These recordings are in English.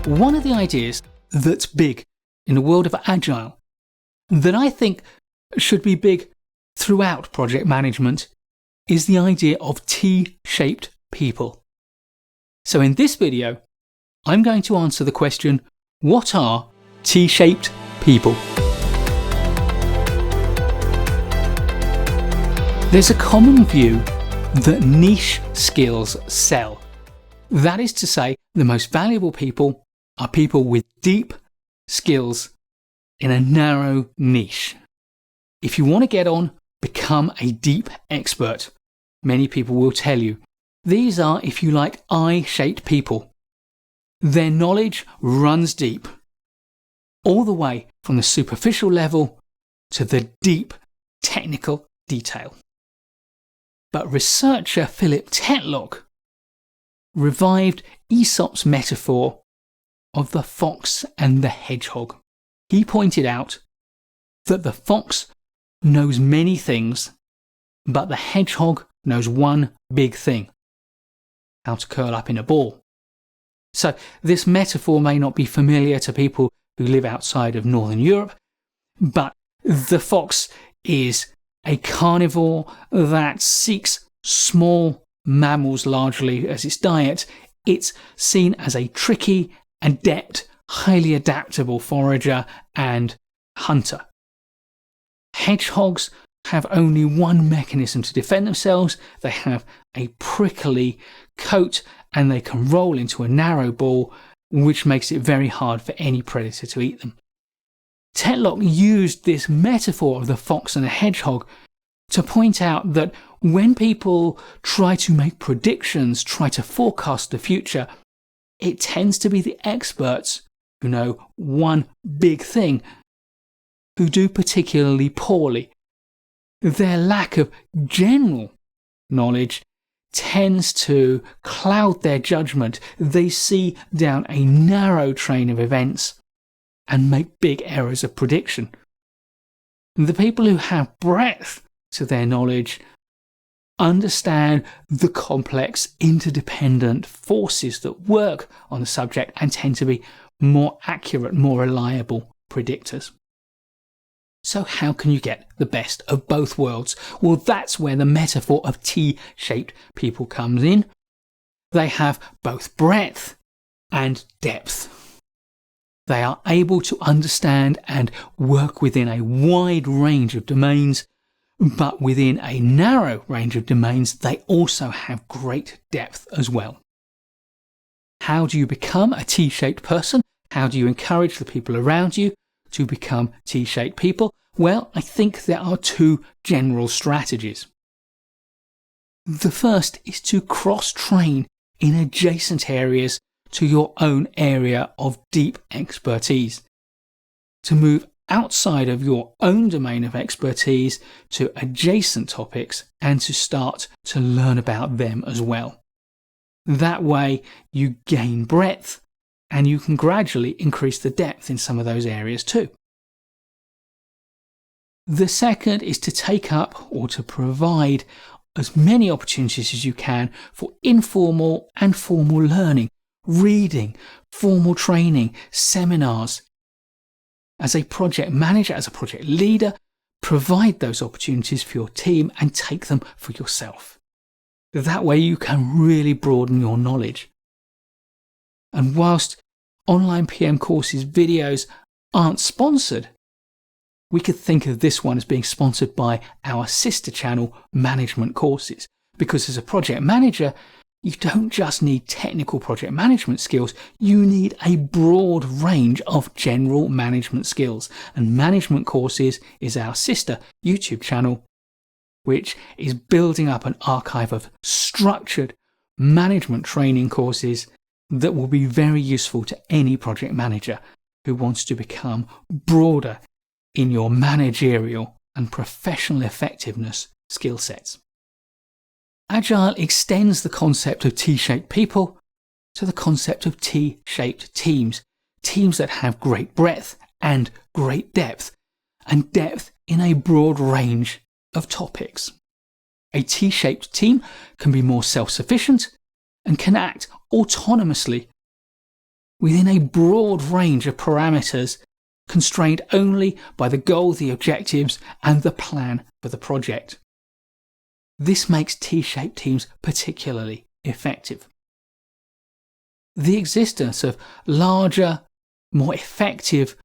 One of the ideas that's big in the world of Agile, that I think should be big throughout project management, is the idea of T-shaped people. So in this video, I'm going to answer the question, what are T-shaped people? There's a common view that niche skills sell. That is to say, the most valuable people are people with deep skills in a narrow niche. If you want to get on, become a deep expert. Many people will tell you. These are, if you like, I-shaped people. Their knowledge runs deep, all the way from the superficial level to the deep technical detail. But researcher Philip Tetlock revived Aesop's metaphor of the fox and the hedgehog. He pointed out that the fox knows many things, but the hedgehog knows one big thing: how to curl up in a ball. So this metaphor may not be familiar to people who live outside of Northern Europe, but the fox is a carnivore that seeks small mammals largely as its diet. It's seen as a tricky, adept, highly adaptable forager and hunter. Hedgehogs have only one mechanism to defend themselves. They have a prickly coat and they can roll into a narrow ball, which makes it very hard for any predator to eat them. Tetlock used this metaphor of the fox and the hedgehog to point out that when people try to make predictions, try to forecast the future, it tends to be the experts who know one big thing who do particularly poorly. Their lack of general knowledge tends to cloud their judgment. They see down a narrow train of events and make big errors of prediction. The people who have breadth to their knowledge understand the complex, interdependent forces that work on the subject and tend to be more accurate, more reliable predictors. So how can you get the best of both worlds? Well, that's where the metaphor of T-shaped people comes in. They have both breadth and depth. They are able to understand and work within a wide range of domains, but within a narrow range of domains, they also have great depth as well. How do you become a T-shaped person? How do you encourage the people around you to become T-shaped people? Well, I think there are two general strategies. The first is to cross-train in adjacent areas to your own area of deep expertise. To move outside of your own domain of expertise to adjacent topics and to start to learn about them as well. That way you gain breadth and you can gradually increase the depth in some of those areas too. The second is to take up or to provide as many opportunities as you can for informal and formal learning, reading, formal training, seminars. As a project manager, as a project leader, provide those opportunities for your team and take them for yourself. That way you can really broaden your knowledge. And whilst online PM courses videos aren't sponsored, we could think of this one as being sponsored by our sister channel, Management Courses. Because as a project manager, you don't just need technical project management skills, you need a broad range of general management skills. And Management Courses is our sister YouTube channel, which is building up an archive of structured management training courses that will be very useful to any project manager who wants to become broader in your managerial and professional effectiveness skill sets. Agile extends the concept of T-shaped people to the concept of T-shaped teams, teams that have great breadth and great depth, and depth in a broad range of topics. A T-shaped team can be more self-sufficient and can act autonomously within a broad range of parameters, constrained only by the goal, the objectives, and the plan for the project. This makes T-shaped teams particularly effective. The existence of larger, more effective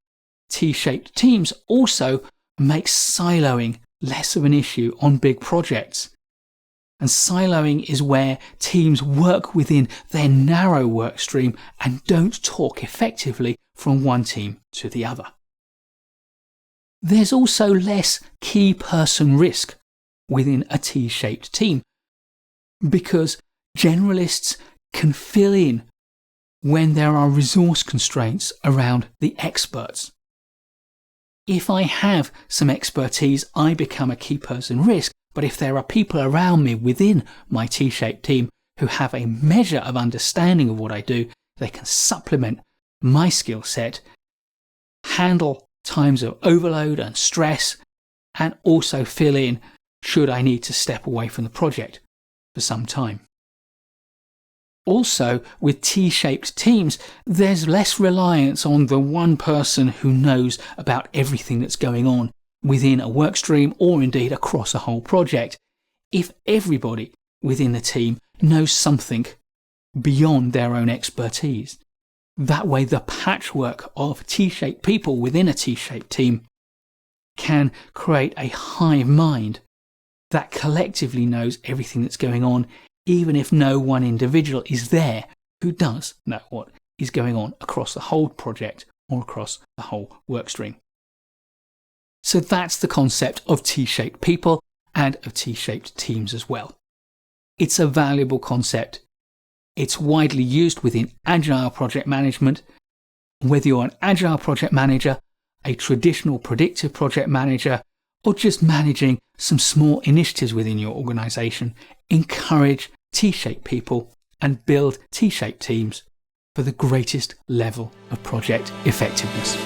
T-shaped teams also makes siloing less of an issue on big projects. And siloing is where teams work within their narrow work stream and don't talk effectively from one team to the other. There's also less key person risk within a T-shaped team because generalists can fill in when there are resource constraints around the experts. If I have some expertise, I become a key person risk, but if there are people around me within my T-shaped team who have a measure of understanding of what I do, they can supplement my skill set, handle times of overload and stress, and also fill in should I need to step away from the project for some time. Also, with T-shaped teams, there's less reliance on the one person who knows about everything that's going on within a work stream or indeed across a whole project. If everybody within the team knows something beyond their own expertise, that way the patchwork of T-shaped people within a T-shaped team can create a hive mind that collectively knows everything that's going on, even if no one individual is there who does know what is going on across the whole project or across the whole work stream. So that's the concept of T-shaped people and of T-shaped teams as well. It's a valuable concept. It's widely used within Agile Project Management. Whether you're an Agile Project Manager, a traditional predictive project manager, or just managing some small initiatives within your organization, encourage T-shaped people and build T-shaped teams for the greatest level of project effectiveness.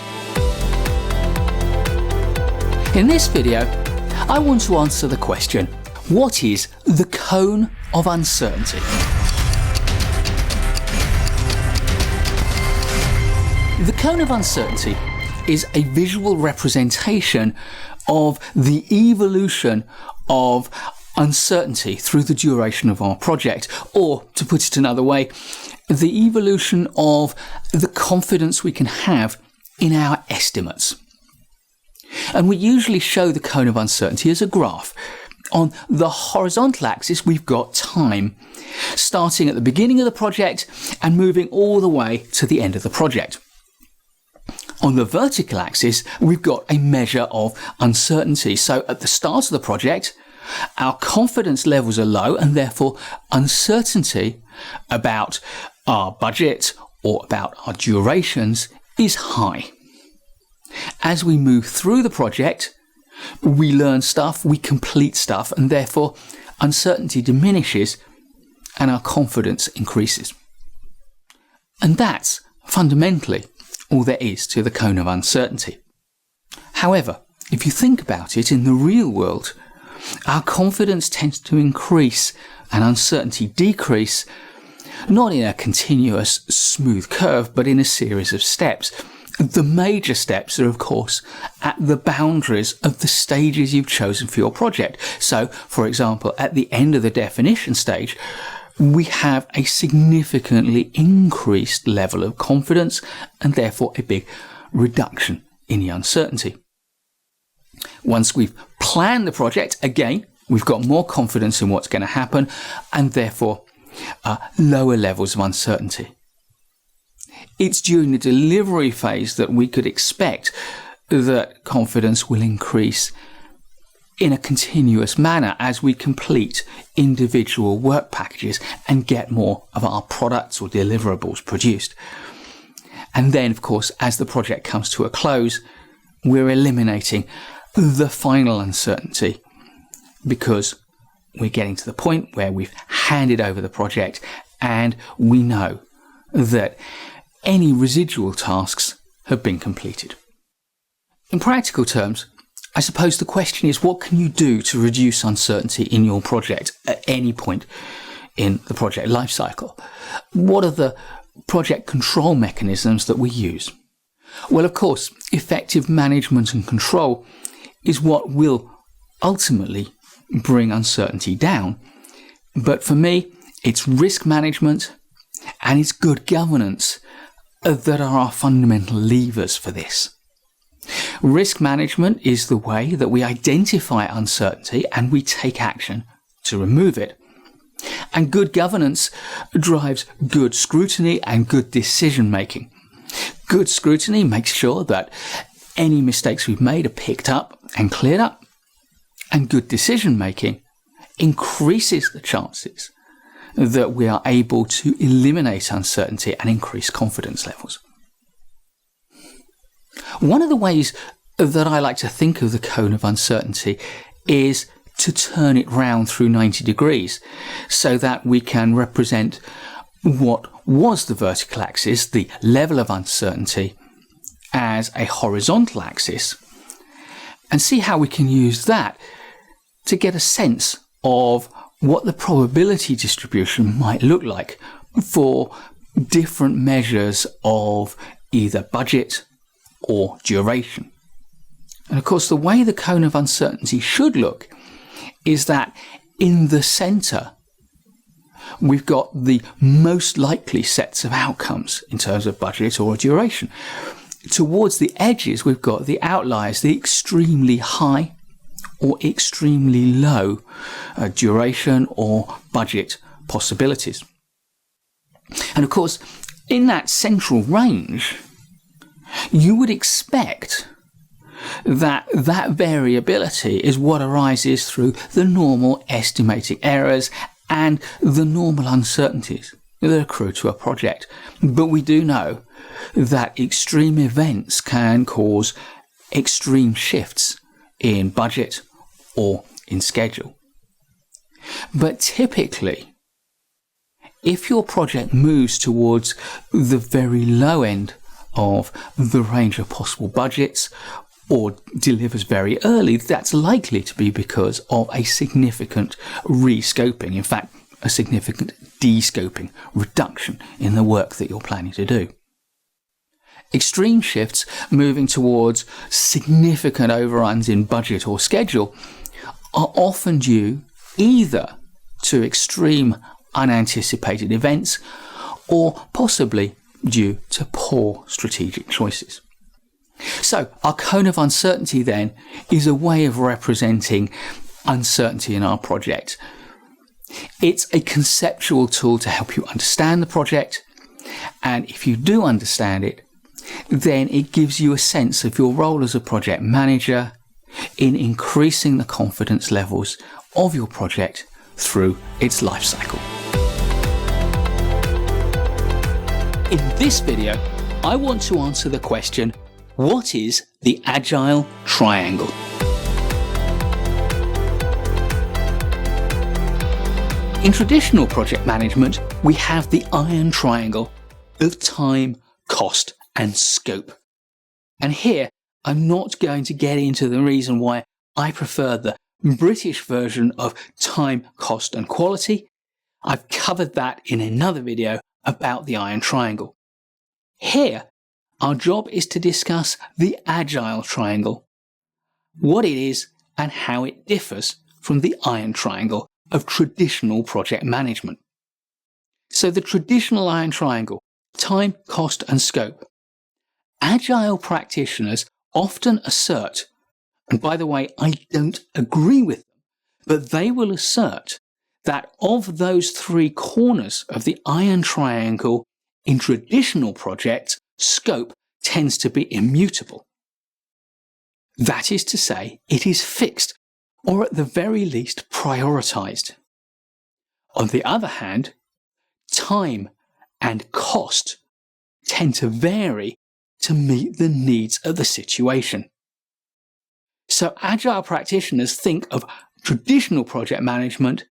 In this video, I want to answer the question, what is the cone of uncertainty? The cone of uncertainty is a visual representation of the evolution of uncertainty through the duration of our project, or to put it another way, the evolution of the confidence we can have in our estimates. And we usually show the cone of uncertainty as a graph. On the horizontal axis, we've got time, starting at the beginning of the project and moving all the way to the end of the project. On the vertical axis, we've got a measure of uncertainty. So at the start of the project, our confidence levels are low, and therefore uncertainty about our budget or about our durations is high. As we move through the project, we learn stuff, we complete stuff, and therefore uncertainty diminishes and our confidence increases. And that's fundamentally all there is to the cone of uncertainty. However, if you think about it, in the real world, our confidence tends to increase and uncertainty decrease, not in a continuous smooth curve, but in a series of steps. The major steps are, of course, at the boundaries of the stages you've chosen for your project. So, for example, at the end of the definition stage, we have a significantly increased level of confidence and therefore a big reduction in the uncertainty. Once we've planned the project, again, we've got more confidence in what's going to happen and therefore lower levels of uncertainty. It's during the delivery phase that we could expect that confidence will increase in a continuous manner as we complete individual work packages and get more of our products or deliverables produced. And then, of course, as the project comes to a close, we're eliminating the final uncertainty because we're getting to the point where we've handed over the project and we know that any residual tasks have been completed. In practical terms, I suppose the question is, what can you do to reduce uncertainty in your project at any point in the project lifecycle? What are the project control mechanisms that we use? Well, of course, effective management and control is what will ultimately bring uncertainty down. But for me, it's risk management and it's good governance that are our fundamental levers for this. Risk management is the way that we identify uncertainty and we take action to remove it. And good governance drives good scrutiny and good decision making. Good scrutiny makes sure that any mistakes we've made are picked up and cleared up. And good decision making increases the chances that we are able to eliminate uncertainty and increase confidence levels. One of the ways that I like to think of the cone of uncertainty is to turn it round through 90 degrees so that we can represent what was the vertical axis, the level of uncertainty, as a horizontal axis, and see how we can use that to get a sense of what the probability distribution might look like for different measures of either budget or duration. And of course, the way the cone of uncertainty should look is that in the center, we've got the most likely sets of outcomes in terms of budget or duration. Towards the edges, we've got the outliers, the extremely high or extremely low duration or budget possibilities. And of course, in that central range, you would expect that variability is what arises through the normal estimating errors and the normal uncertainties that accrue to a project. But we do know that extreme events can cause extreme shifts in budget or in schedule. But typically, if your project moves towards the very low end of the range of possible budgets or delivers very early, that's likely to be because of a significant rescoping, in fact, a significant de-scoping, reduction in the work that you're planning to do. Extreme shifts moving towards significant overruns in budget or schedule are often due either to extreme unanticipated events or possibly due to poor strategic choices. So our cone of uncertainty then is a way of representing uncertainty in our project. It's a conceptual tool to help you understand the project, and if you do understand it, then it gives you a sense of your role as a project manager in increasing the confidence levels of your project through its life cycle. In this video, I want to answer the question, what is the Agile Triangle? In traditional project management, we have the iron triangle of time, cost, and scope. And here, I'm not going to get into the reason why I prefer the British version of time, cost, and quality. I've covered that in another video about the iron triangle. Here, our job is to discuss the Agile Triangle, what it is and how it differs from the iron triangle of traditional project management. So the traditional iron triangle, time, cost, and scope. Agile practitioners often assert, and by the way, I don't agree with them, but they will assert that of those three corners of the iron triangle in traditional projects, scope tends to be immutable. That is to say, it is fixed, or at the very least prioritized. On the other hand, time and cost tend to vary to meet the needs of the situation. So Agile practitioners think of traditional project management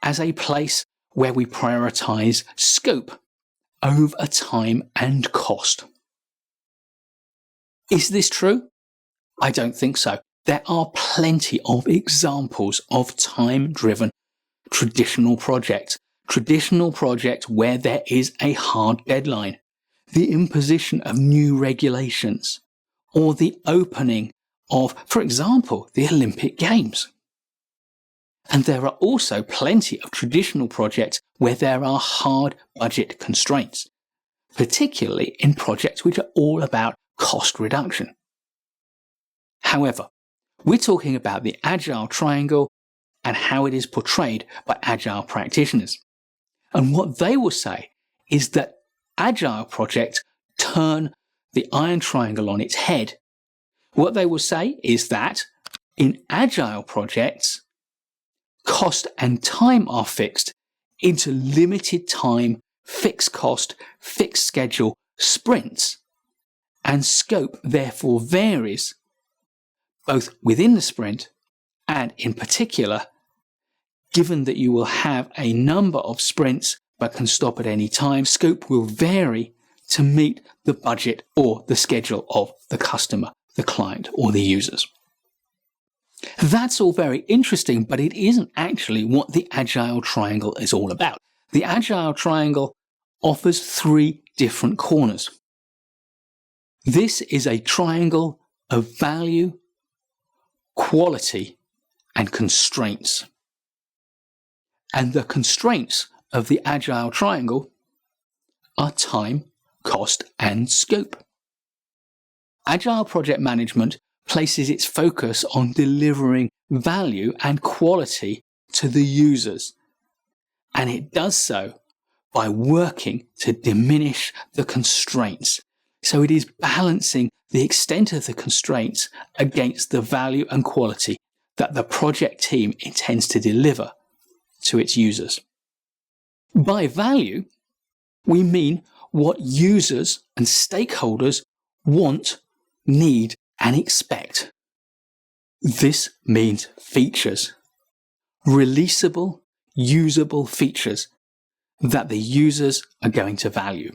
as a place where we prioritize scope over time and cost. Is this true? I don't think so. There are plenty of examples of time-driven traditional projects, traditional projects where there is a hard deadline, the imposition of new regulations, or the opening of, for example, the Olympic Games. And there are also plenty of traditional projects where there are hard budget constraints, particularly in projects which are all about cost reduction. However, we're talking about the Agile Triangle and how it is portrayed by Agile practitioners. And what they will say is that Agile projects turn the Iron Triangle on its head. What they will say is that in Agile projects, cost and time are fixed into limited time, fixed cost, fixed schedule sprints, and scope therefore varies both within the sprint and in particular, given that you will have a number of sprints but can stop at any time, scope will vary to meet the budget or the schedule of the customer, the client, or the users. That's all very interesting, but it isn't actually what the Agile Triangle is all about. The Agile Triangle offers 3 different corners. This is a triangle of value, quality, and constraints. And the constraints of the Agile Triangle are time, cost, and scope. Agile Project Management places its focus on delivering value and quality to the users, and it does so by working to diminish the constraints. So it is balancing the extent of the constraints against the value and quality that the project team intends to deliver to its users. By value, we mean what users and stakeholders want, need, and expect. This means features, releasable, usable features that the users are going to value.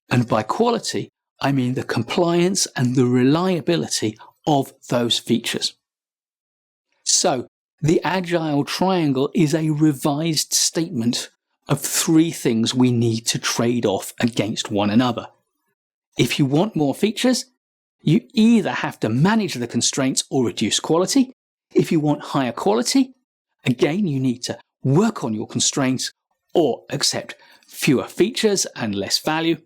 And by quality, I mean the compliance and the reliability of those features. So, the Agile Triangle is a revised statement of 3 things we need to trade off against one another. If you want more features, you either have to manage the constraints or reduce quality. If you want higher quality, again, you need to work on your constraints or accept fewer features and less value.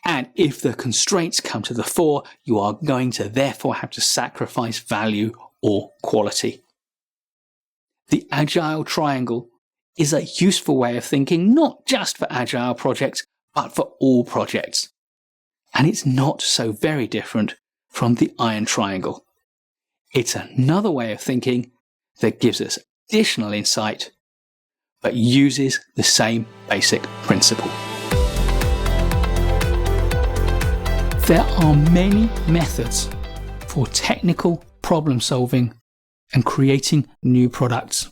And if the constraints come to the fore, you are going to therefore have to sacrifice value or quality. The Agile Triangle is a useful way of thinking, not just for Agile projects, but for all projects. And it's not so very different from the Iron Triangle. It's another way of thinking that gives us additional insight, but uses the same basic principle. There are many methods for technical problem solving and creating new products.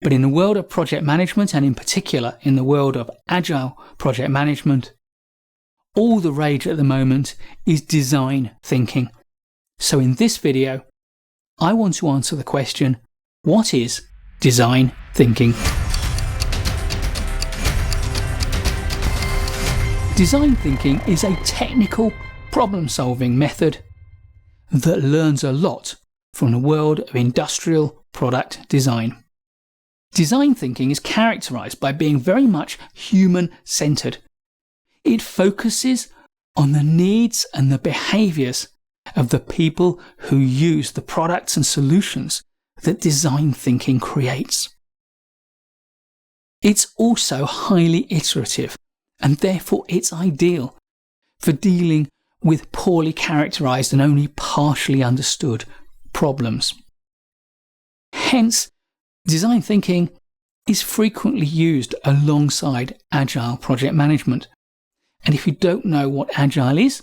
But in the world of project management, and in particular in the world of Agile Project Management, all the rage at the moment is design thinking. So in this video, I want to answer the question, what is design thinking? Design thinking is a technical problem-solving method that learns a lot from the world of industrial product design. Design thinking is characterized by being very much human-centered. It focuses on the needs and the behaviors of the people who use the products and solutions that design thinking creates. It's also highly iterative, and therefore it's ideal for dealing with poorly characterized and only partially understood problems. Hence, design thinking is frequently used alongside Agile Project Management. And if you don't know what Agile is,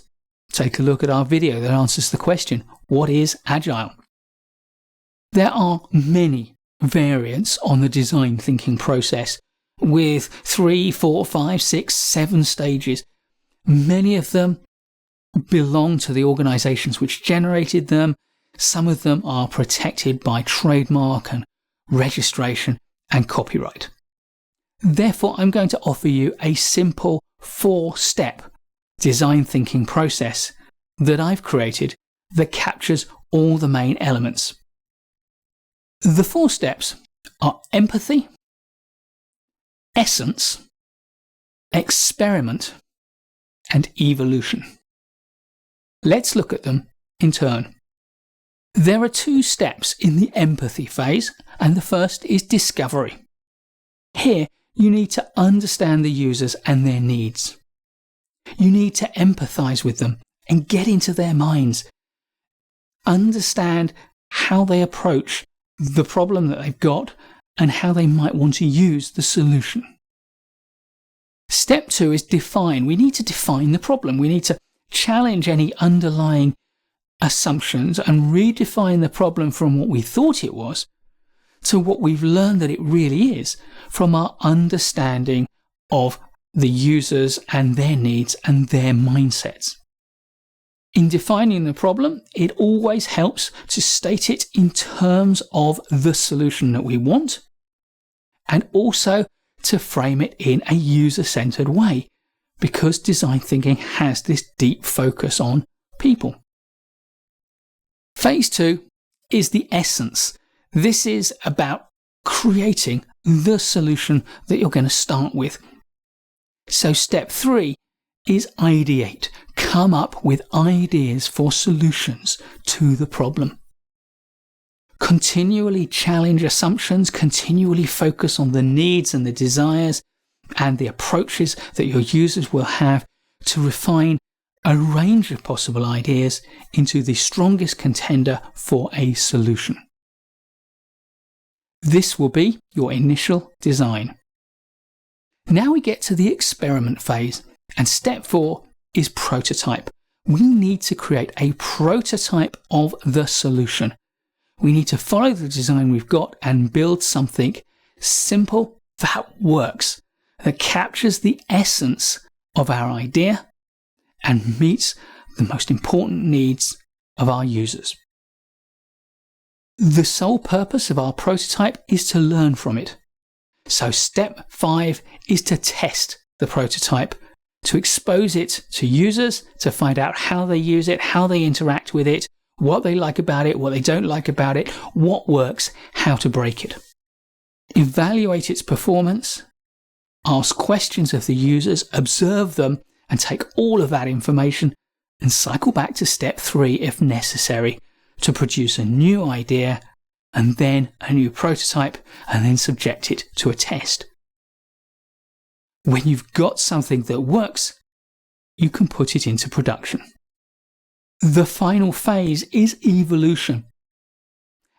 take a look at our video that answers the question, what is Agile? There are many variants on the design thinking process with 3, 4, 5, 6, 7 stages. Many of them belong to the organizations which generated them. Some of them are protected by trademark and registration and copyright. Therefore, I'm going to offer you a simple 4-step design thinking process that I've created that captures all the main elements. The 4 steps are empathy, essence, experiment, and evolution. Let's look at them in turn. There are 2 steps in the empathy phase, and the first is discovery. Here, you need to understand the users and their needs. You need to empathize with them and get into their minds. Understand how they approach the problem that they've got and how they might want to use the solution. Step 2 is define. We need to define the problem. We need to challenge any underlying assumptions and redefine the problem from what we thought it was to what we've learned that it really is from our understanding of the users and their needs and their mindsets. In defining the problem, it always helps to state it in terms of the solution that we want, and also to frame it in a user-centered way, because design thinking has this deep focus on people. Phase 2 is the essence. This is about creating the solution that you're going to start with. So step 3 is ideate. Come up with ideas for solutions to the problem. Continually challenge assumptions, continually focus on the needs and the desires and the approaches that your users will have to refine a range of possible ideas into the strongest contender for a solution. This will be your initial design. Now we get to the experiment phase, and step 4 is prototype. We need to create a prototype of the solution. We need to follow the design we've got and build something simple that works, that captures the essence of our idea and meets the most important needs of our users. The sole purpose of our prototype is to learn from it. So step 5 is to test the prototype, to expose it to users, to find out how they use it, how they interact with it, what they like about it, what they don't like about it, what works, how to break it. Evaluate its performance, ask questions of the users, observe them, and take all of that information and cycle back to step 3 if necessary to produce a new idea and then a new prototype and then subject it to a test. When you've got something that works, you can put it into production. The final phase is evolution.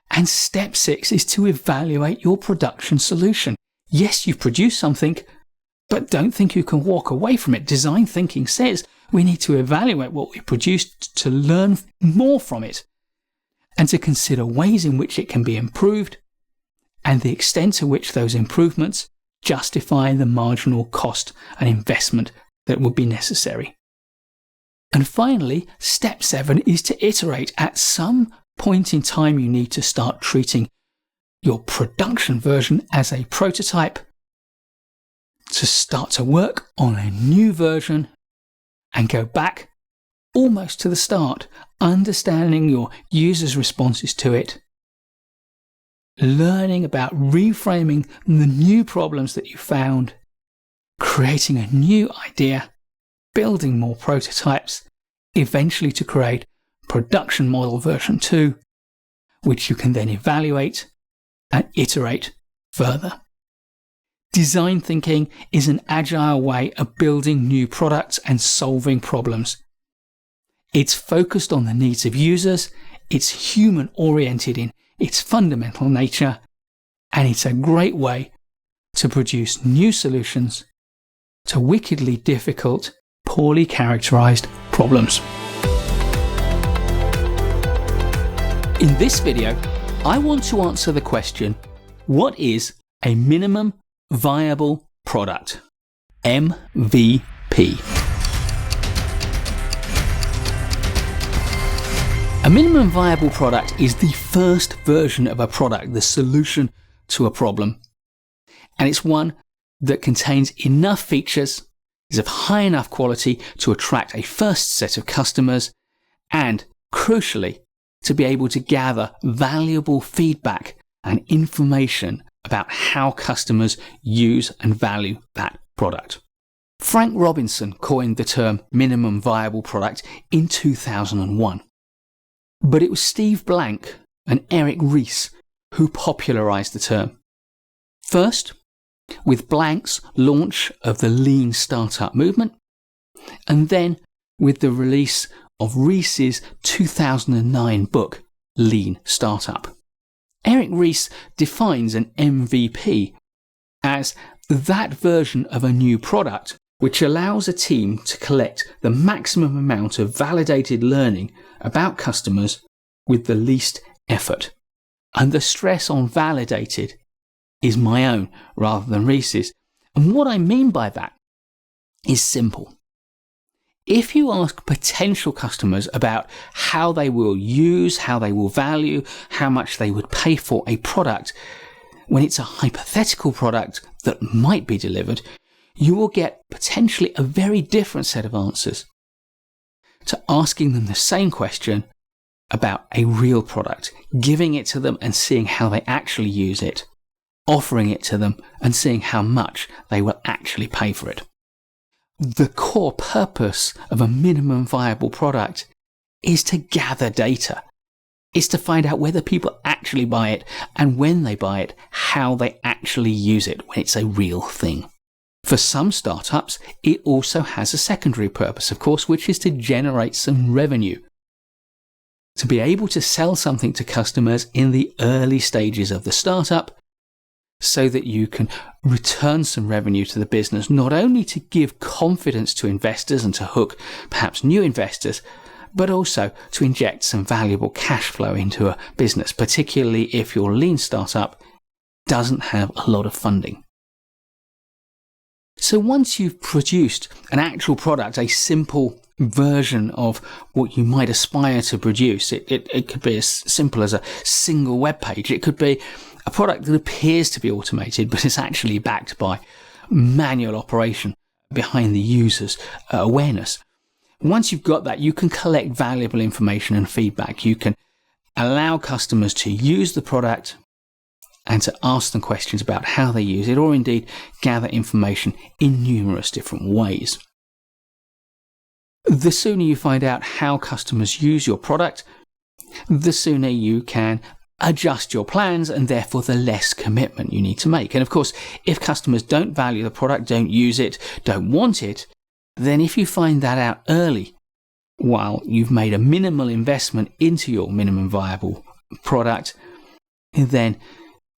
And step 6 is to evaluate your production solution. Yes, you've produced something, but don't think you can walk away from it. Design thinking says we need to evaluate what we produced to learn more from it and to consider ways in which it can be improved and the extent to which those improvements justify the marginal cost and investment that would be necessary. And finally, step 7 is to iterate. At some point in time, you need to start treating your production version as a prototype to start to work on a new version and go back almost to the start, understanding your users' responses to it, learning about reframing the new problems that you found, creating a new idea, building more prototypes, eventually to create production model version 2, which you can then evaluate and iterate further. Design thinking is an agile way of building new products and solving problems. It's focused on the needs of users, it's human-oriented in its fundamental nature, and it's a great way to produce new solutions to wickedly difficult, poorly characterized problems. In this video, I want to answer the question, what is a minimum viable product? MVP. A minimum viable product is the first version of a product, the solution to a problem. And it's one that contains enough features, is of high enough quality to attract a first set of customers, and, crucially, to be able to gather valuable feedback and information about how customers use and value that product. Frank Robinson coined the term minimum viable product in 2001. But it was Steve Blank and Eric Ries who popularized the term. First, with Blank's launch of the lean startup movement, and then with the release of Ries's 2009 book, Lean Startup. Eric Ries defines an MVP as that version of a new product which allows a team to collect the maximum amount of validated learning about customers with the least effort. And the stress on validated is my own rather than Ries's. And what I mean by that is simple. If you ask potential customers about how they will use, how they will value, how much they would pay for a product, when it's a hypothetical product that might be delivered, you will get potentially a very different set of answers to asking them the same question about a real product, giving it to them and seeing how they actually use it, offering it to them and seeing how much they will actually pay for it. The core purpose of a minimum viable product is to gather data. It's to find out whether people actually buy it and when they buy it, how they actually use it when it's a real thing. For some startups, it also has a secondary purpose, of course, which is to generate some revenue. To be able to sell something to customers in the early stages of the startup so that you can return some revenue to the business, not only to give confidence to investors and to hook perhaps new investors, but also to inject some valuable cash flow into a business, particularly if your lean startup doesn't have a lot of funding. So once you've produced an actual product, a simple version of what you might aspire to produce, it could be as simple as a single web page. It could be a product that appears to be automated, but is actually backed by manual operation behind the user's awareness. Once you've got that, you can collect valuable information and feedback. You can allow customers to use the product and to ask them questions about how they use it, or indeed gather information in numerous different ways. The sooner you find out how customers use your product, the sooner you can adjust your plans and therefore the less commitment you need to make. And of course, if customers don't value the product, don't use it, don't want it, then if you find that out early, while you've made a minimal investment into your minimum viable product, then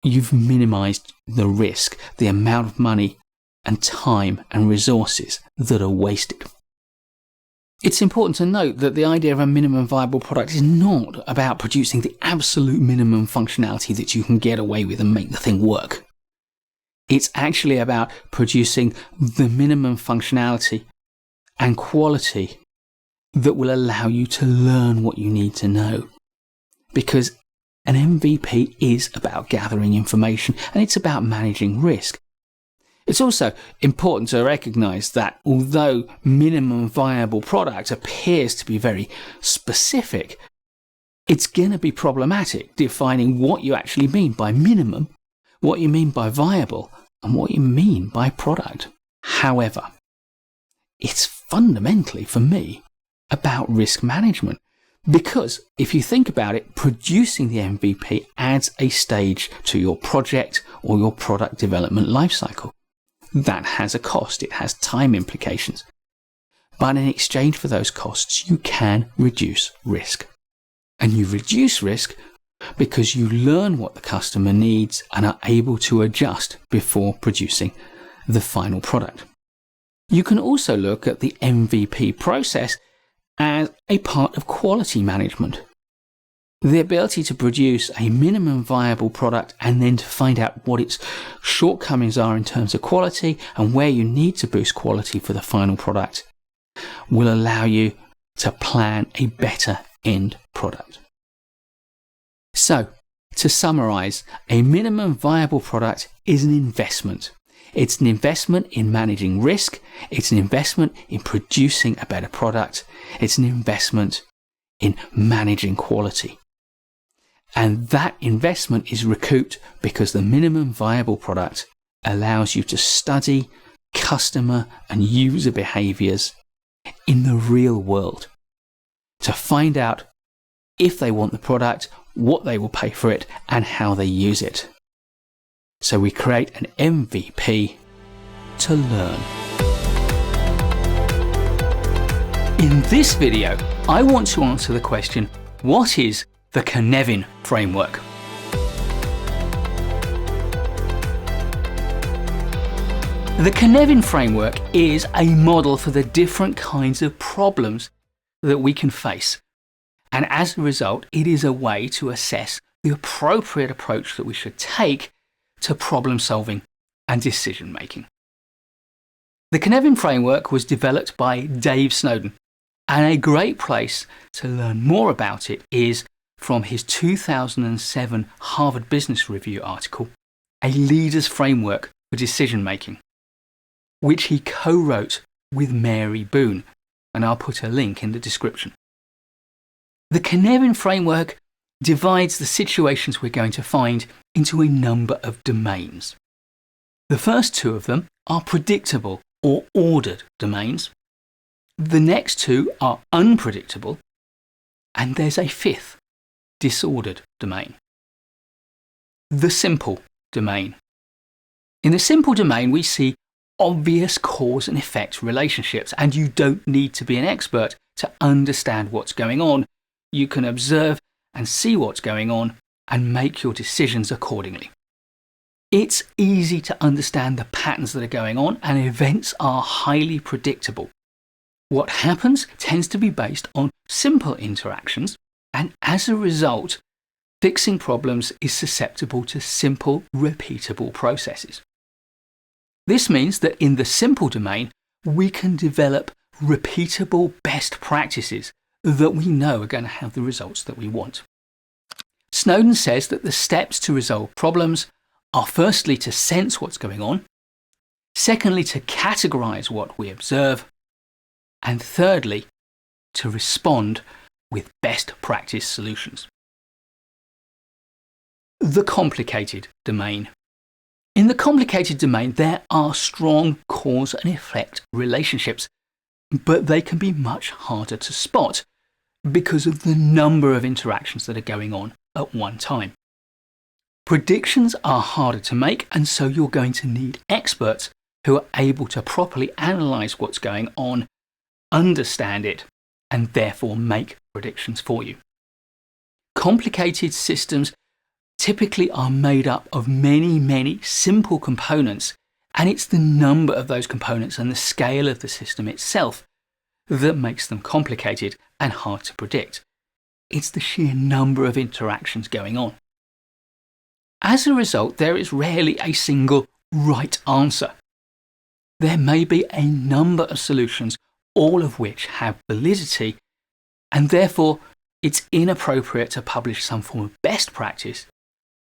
you've minimized the risk, the amount of money and time and resources that are wasted. It's important to note that the idea of a minimum viable product is not about producing the absolute minimum functionality that you can get away with and make the thing work. It's actually about producing the minimum functionality and quality that will allow you to learn what you need to know. Because an MVP is about gathering information and it's about managing risk. It's also important to recognize that although minimum viable product appears to be very specific, it's going to be problematic defining what you actually mean by minimum, what you mean by viable, and what you mean by product. However, it's fundamentally, for me, about risk management. Because if you think about it, producing the MVP adds a stage to your project or your product development lifecycle. That has a cost, it has time implications. But in exchange for those costs, you can reduce risk. And you reduce risk because you learn what the customer needs and are able to adjust before producing the final product. You can also look at the MVP process as a part of quality management. The ability to produce a minimum viable product and then to find out what its shortcomings are in terms of quality and where you need to boost quality for the final product will allow you to plan a better end product. So, to summarize, a minimum viable product is an investment. It's an investment in managing risk. It's an investment in producing a better product. It's an investment in managing quality. And that investment is recouped because the minimum viable product allows you to study customer and user behaviors in the real world to find out if they want the product, what they will pay for it, and how they use it. So we create an MVP to learn. In this video, I want to answer the question, what is the Cynefin Framework? The Cynefin Framework is a model for the different kinds of problems that we can face. And as a result, it is a way to assess the appropriate approach that we should take to problem solving and decision making. The Cynefin Framework was developed by Dave Snowden, and a great place to learn more about it is from his 2007 Harvard Business Review article, A Leader's Framework for Decision Making, which he co-wrote with Mary Boone, and I'll put a link in the description. The Cynefin Framework divides the situations we're going to find into a number of domains. The first two of them are predictable or ordered domains. The next two are unpredictable, and there's a fifth, disordered domain. The simple domain. In the simple domain, we see obvious cause and effect relationships, and you don't need to be an expert to understand what's going on. You can observe and see what's going on and make your decisions accordingly. It's easy to understand the patterns that are going on, and events are highly predictable. What happens tends to be based on simple interactions, and as a result, fixing problems is susceptible to simple, repeatable processes. This means that in the simple domain, we can develop repeatable best practices that we know are going to have the results that we want. Snowden says that the steps to resolve problems are firstly to sense what's going on, secondly to categorize what we observe, and thirdly to respond with best practice solutions. The complicated domain. In the complicated domain, there are strong cause and effect relationships, but they can be much harder to spot because of the number of interactions that are going on at one time. Predictions are harder to make, and so you're going to need experts who are able to properly analyze what's going on, understand it, and therefore make predictions for you. Complicated systems typically are made up of many simple components, and it's the number of those components and the scale of the system itself that makes them complicated and hard to predict. It's the sheer number of interactions going on. As a result, there is rarely a single right answer. There may be a number of solutions, all of which have validity, and therefore it's inappropriate to publish some form of best practice,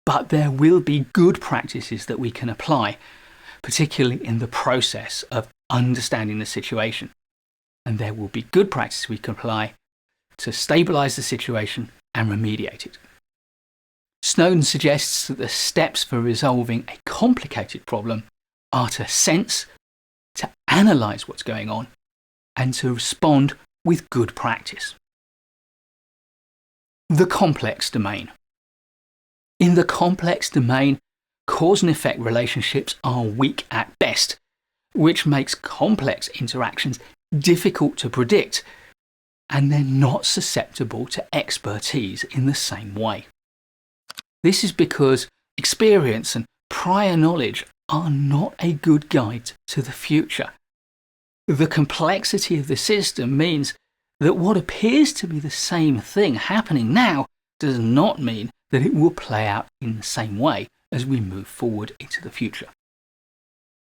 but there will be good practices that we can apply, particularly in the process of understanding the situation. And there will be good practices we can apply to stabilize the situation and remediate it. Snowden suggests that the steps for resolving a complicated problem are to sense, to analyze what's going on, and to respond with good practice. The complex domain. In the complex domain, cause and effect relationships are weak at best, which makes complex interactions difficult to predict, and they're not susceptible to expertise in the same way. This is because experience and prior knowledge are not a good guide to the future. The complexity of the system means that what appears to be the same thing happening now does not mean that it will play out in the same way as we move forward into the future.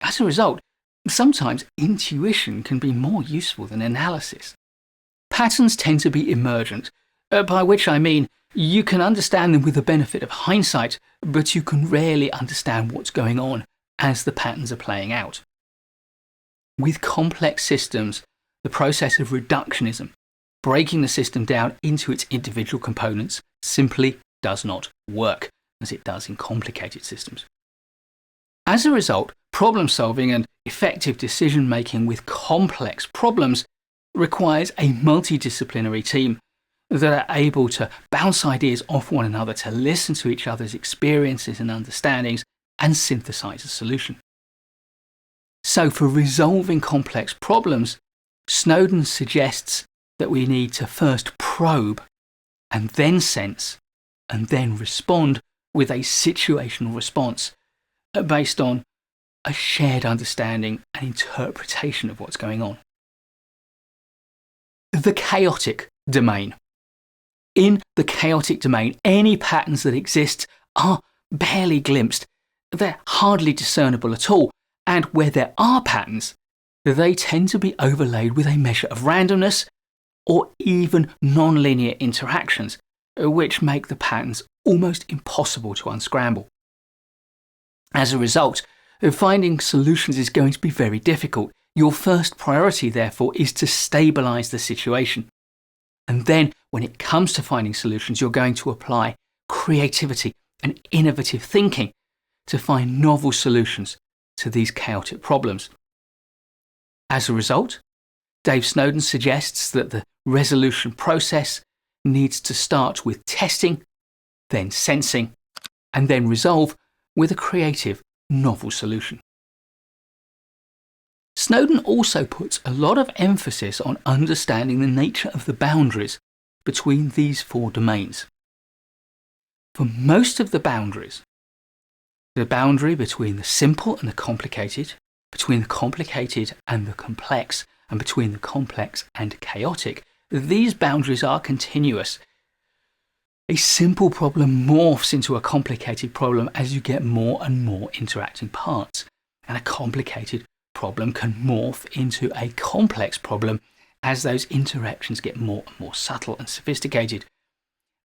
As a result, sometimes intuition can be more useful than analysis. Patterns tend to be emergent, by which I mean you can understand them with the benefit of hindsight, but you can rarely understand what's going on as the patterns are playing out. With complex systems, the process of reductionism, breaking the system down into its individual components, simply does not work as it does in complicated systems. As a result, problem solving and effective decision making with complex problems requires a multidisciplinary team that are able to bounce ideas off one another, to listen to each other's experiences and understandings, and synthesize a solution. So for resolving complex problems, Snowden suggests that we need to first probe and then sense and then respond with a situational response based on a shared understanding and interpretation of what's going on. The chaotic domain. In the chaotic domain, any patterns that exist are barely glimpsed. They're hardly discernible at all. And where there are patterns, they tend to be overlaid with a measure of randomness or even non-linear interactions, which make the patterns almost impossible to unscramble. As a result, finding solutions is going to be very difficult. Your first priority, therefore, is to stabilize the situation. And then, when it comes to finding solutions, you're going to apply creativity and innovative thinking to find novel solutions to these chaotic problems. As a result, Dave Snowden suggests that the resolution process needs to start with testing, then sensing, and then resolve with a creative, novel solution. Snowden also puts a lot of emphasis on understanding the nature of the boundaries between these four domains. For most of the boundaries, the boundary between the simple and the complicated, between the complicated and the complex, and between the complex and chaotic, these boundaries are continuous. A simple problem morphs into a complicated problem as you get more and more interacting parts, and a complicated problem can morph into a complex problem as those interactions get more and more subtle and sophisticated.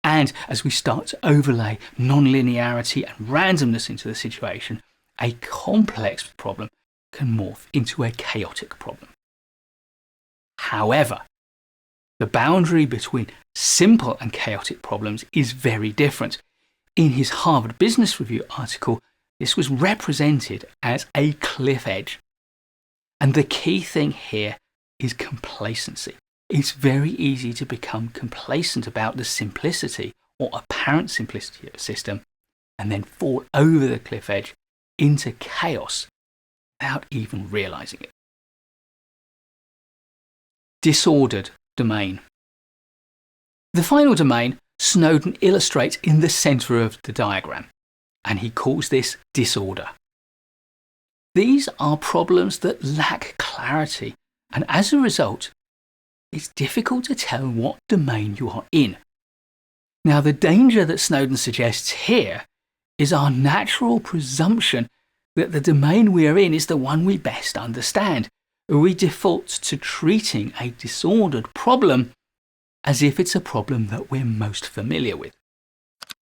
And as we start to overlay non-linearity and randomness into the situation, a complex problem can morph into a chaotic problem. However, the boundary between simple and chaotic problems is very different. In his Harvard Business Review article, this was represented as a cliff edge. And the key thing here is complacency. It's very easy to become complacent about the simplicity or apparent simplicity of a system and then fall over the cliff edge into chaos without even realizing it. Disordered domain. The final domain Snowden illustrates in the center of the diagram, and he calls this disorder. These are problems that lack clarity, and as a result, it's difficult to tell what domain you are in. Now, the danger that Snowden suggests here is our natural presumption that the domain we are in is the one we best understand. We default to treating a disordered problem as if it's a problem that we're most familiar with.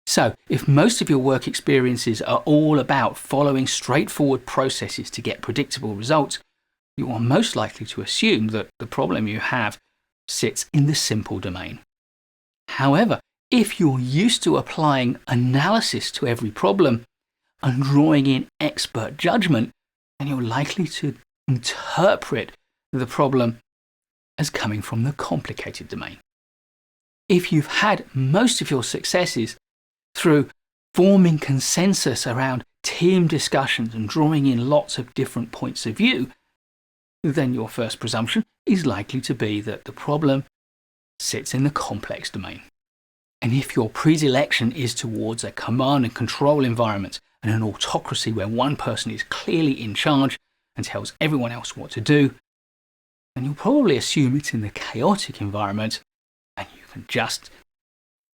So, if most of your work experiences are all about following straightforward processes to get predictable results, you are most likely to assume that the problem you have sits in the simple domain. However, if you're used to applying analysis to every problem and drawing in expert judgment, then you're likely to interpret the problem as coming from the complicated domain. If you've had most of your successes through forming consensus around team discussions and drawing in lots of different points of view, then your first presumption is likely to be that the problem sits in the complex domain. And if your predilection is towards a command and control environment and an autocracy where one person is clearly in charge and tells everyone else what to do, then you'll probably assume it's in the chaotic environment and you can just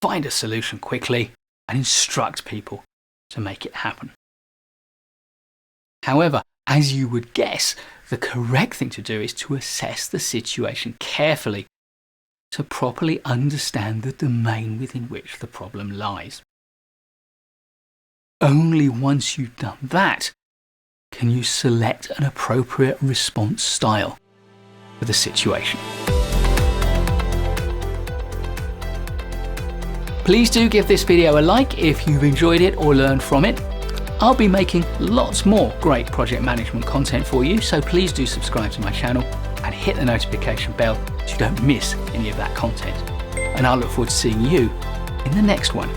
find a solution quickly and instruct people to make it happen. However, as you would guess, the correct thing to do is to assess the situation carefully to properly understand the domain within which the problem lies. Only once you've done that can you select an appropriate response style for the situation. Please do give this video a like if you've enjoyed it or learned from it. I'll be making lots more great project management content for you, so please do subscribe to my channel and hit the notification bell so you don't miss any of that content. And I'll look forward to seeing you in the next one.